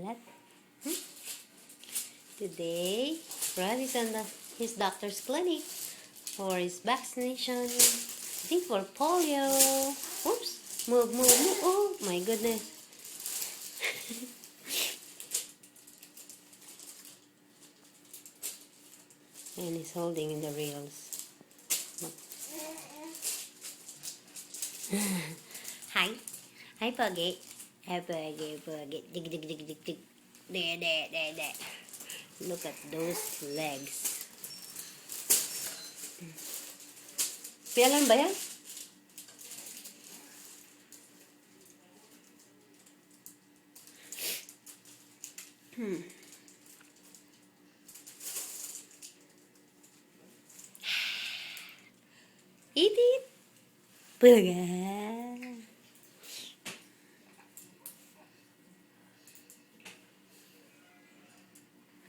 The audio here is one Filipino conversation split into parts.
that? Today, Brad is on his doctor's clinic for his vaccination. I think for polio. Oops. Move, move, move. Oh, my goodness. And he's holding in the rails. Hi. Hi, Puggy. Hi, Puggy, Puggy. Dig, dig, dig, dig, dig. There, there, there, there. Look at those legs. Pialan ba yan? Eat it. Puggy.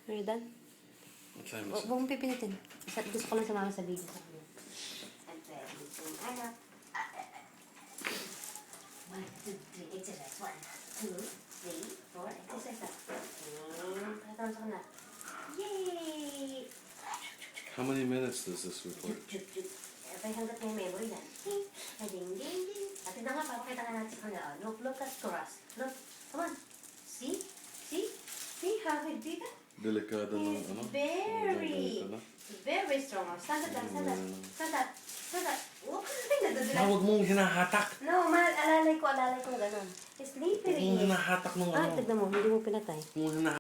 Are you done? What time is Huwag it? mong pipinitin. Gusto ko lang sumama sa video sa kanya. One, two, three, exercise. 1, 2, 3, 4, exercise. Patawag sa kanila. Yay! How many minutes does this record? Chup, chup. Abay, hanggat may memory na. Ding, ding, ding, ding. At tignan nga, papakita ka natin sa kanila. Look at Coraz. Look, come on. See? See? See how he did it? Delikado ng ano? Very, very strong. Stand up, stand up, stand up, stand up. Huwag ka rin nagdadala. Huwag mong hinahatak. No, alalay ko gano'n. Sleepy. Huwag mong hinahatak ng ano. Tignan mo, hindi mo pinatay. Huwag mong hinahatak.